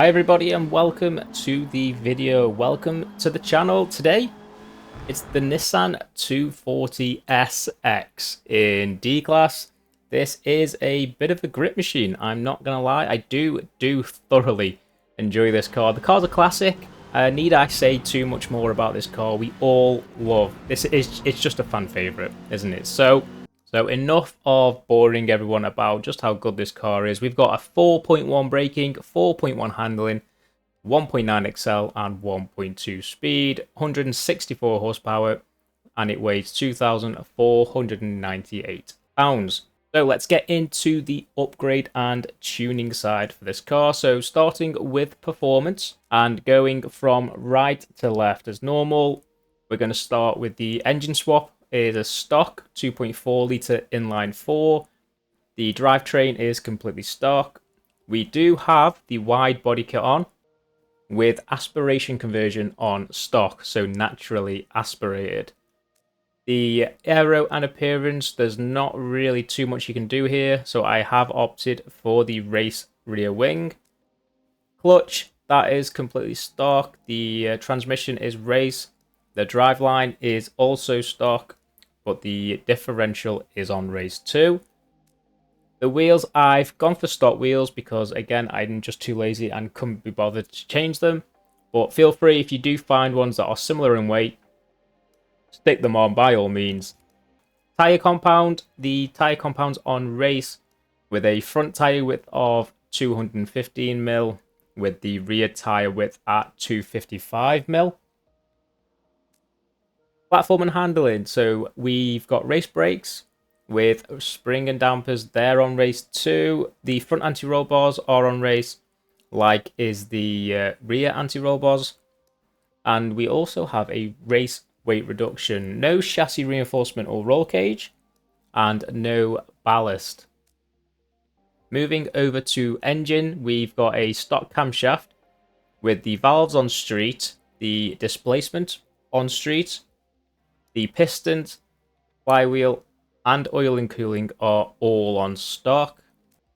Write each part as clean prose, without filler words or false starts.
Hi everybody and welcome to the video. Welcome to the channel. Today it's the Nissan 240SX in D Class. This is a bit of a grip machine, I'm not gonna lie. I do thoroughly enjoy this car. The car's a classic. Need I say too much more about this car? We all love this. It's just a fan favorite, isn't it? So enough of boring everyone about just how good this car is. We've got a 4.1 braking, 4.1 handling, 1.9 excel and 1.2 speed, 164 horsepower, and it weighs 2,498 pounds. So let's get into the upgrade and tuning side for this car. So starting with performance and going from right to left as normal, we're going to start with the engine swap. Is a stock 2.4 litre inline 4. The drivetrain is completely stock. We do have the wide body kit on with aspiration conversion on stock, so naturally aspirated. The aero and appearance, there's not really too much you can do here, so I have opted for the race rear wing. Clutch, that is completely stock. The transmission is race. The driveline is also stock, but the differential is on race 2. The wheels, I've gone for stock wheels because, again, I'm just too lazy and couldn't be bothered to change them. But feel free, if you do find ones that are similar in weight, stick them on by all means. Tyre compound, the tyre compound's on race with a front tyre width of 215mm, with the rear tyre width at 255mm. Platform and handling, so we've got race brakes with spring and dampers. They're on race 2. The front anti-roll bars are on race, like is the rear anti-roll bars. And we also have a race weight reduction. No chassis reinforcement or roll cage, and no ballast. Moving over to engine, we've got a stock camshaft with the valves on street, the displacement on street, the pistons, flywheel, and oil and cooling are all on stock.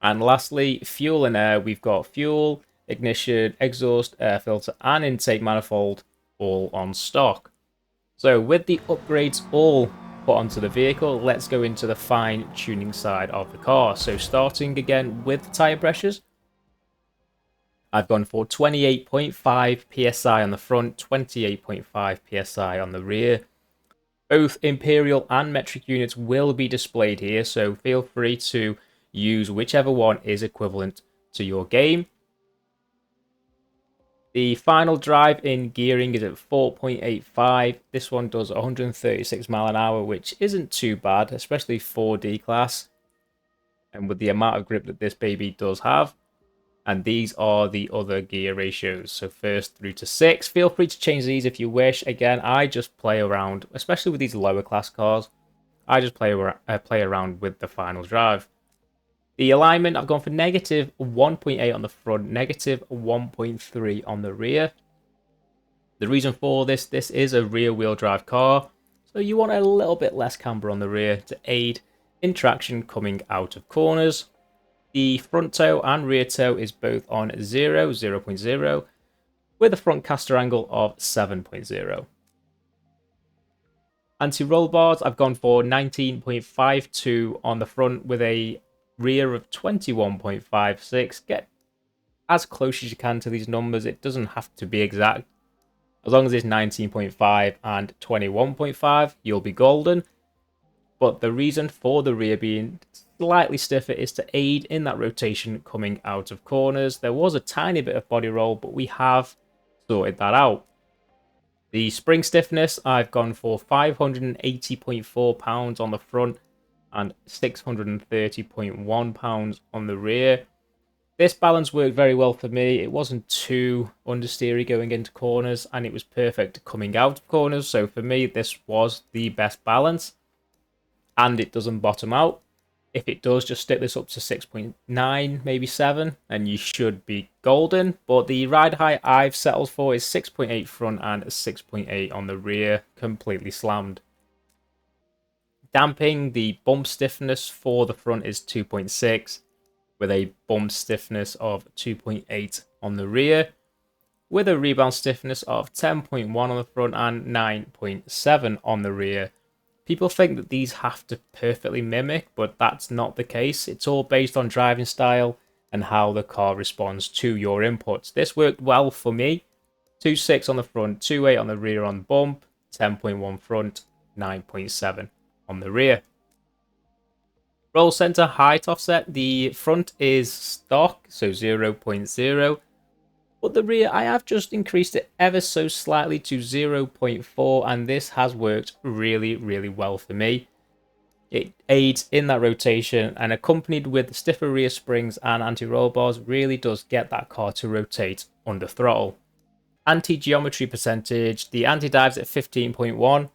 And lastly, fuel and air, we've got fuel, ignition, exhaust, air filter, and intake manifold all on stock. So with the upgrades all put onto the vehicle, let's go into the fine tuning side of the car. So starting again with tyre pressures, I've gone for 28.5 psi on the front, 28.5 psi on the rear. Both imperial and metric units will be displayed here, so feel free to use whichever one is equivalent to your game. The final drive in gearing is at 4.85. This one does 136 mile an hour, which isn't too bad, especially for D class, and with the amount of grip that this baby does have. And these are the other gear ratios, so first through to 6. Feel free to change these if you wish. Again, I just play around, especially with these lower class cars. I just play around with the final drive. The alignment, I've gone for negative 1.8 on the front, negative 1.3 on the rear. The reason for this is a rear wheel drive car, so you want a little bit less camber on the rear to aid in traction coming out of corners. The front toe and rear toe is both on 0.0, with a front caster angle of 7.0. Anti-roll bars, I've gone for 19.52 on the front with a rear of 21.56. Get as close as you can to these numbers. It doesn't have to be exact. As long as it's 19.5 and 21.5, you'll be golden. But the reason for the rear being slightly stiffer is to aid in that rotation coming out of corners. There was a tiny bit of body roll, but we have sorted that out. The spring stiffness, I've gone for 580.4 pounds on the front and 630.1 pounds on the rear. This balance worked very well for me. It wasn't too understeery going into corners, and it was perfect coming out of corners. So for me, this was the best balance. And it doesn't bottom out. If it does, just stick this up to 6.9, maybe 7, and you should be golden. But the ride height I've settled for is 6.8 front and 6.8 on the rear, completely slammed. Damping, the bump stiffness for the front is 2.6, with a bump stiffness of 2.8 on the rear, with a rebound stiffness of 10.1 on the front and 9.7 on the rear. People think that these have to perfectly mimic, but that's not the case. It's all based on driving style and how the car responds to your inputs. This worked well for me. 2.6 on the front, 2.8 on the rear on bump, 10.1 front, 9.7 on the rear. Roll center height offset, the front is stock, so 0.0. But the rear, I have just increased it ever so slightly to 0.4, and this has worked really, really well for me. It aids in that rotation, and accompanied with stiffer rear springs and anti-roll bars, really does get that car to rotate under throttle. Anti-geometry percentage, the anti-dive's at 15.1,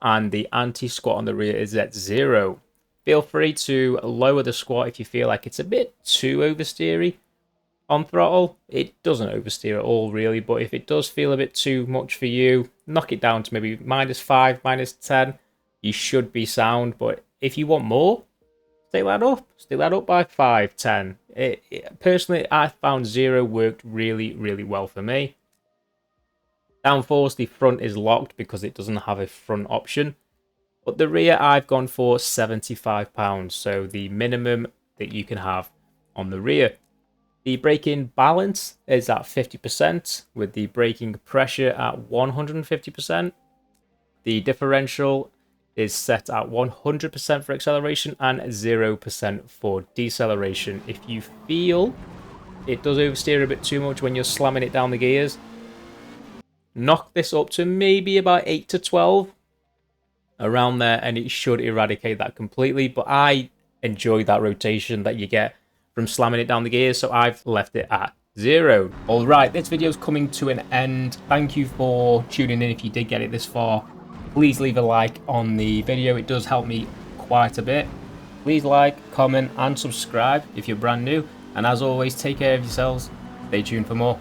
and the anti-squat on the rear is at 0. Feel free to lower the squat if you feel like it's a bit too oversteery. On throttle, it doesn't oversteer at all really, but if it does feel a bit too much for you, knock it down to maybe -5, -10. You should be sound, but if you want more, stay that up by 5, 10. Personally, I found 0 worked really, really well for me. Downforce, the front is locked because it doesn't have a front option, but the rear I've gone for £75, so the minimum that you can have on the rear. The braking balance is at 50%, with the braking pressure at 150%. The differential is set at 100% for acceleration and 0% for deceleration. If you feel it does oversteer a bit too much when you're slamming it down the gears, knock this up to maybe about 8 to 12, around there, and it should eradicate that completely. But I enjoy that rotation that you get from slamming it down the gears, so I've left it at 0. Alright, this video's coming to an end. Thank you for tuning in if you did get it this far. Please leave a like on the video, it does help me quite a bit. Please like, comment and subscribe if you're brand new, and as always, take care of yourselves. Stay tuned for more.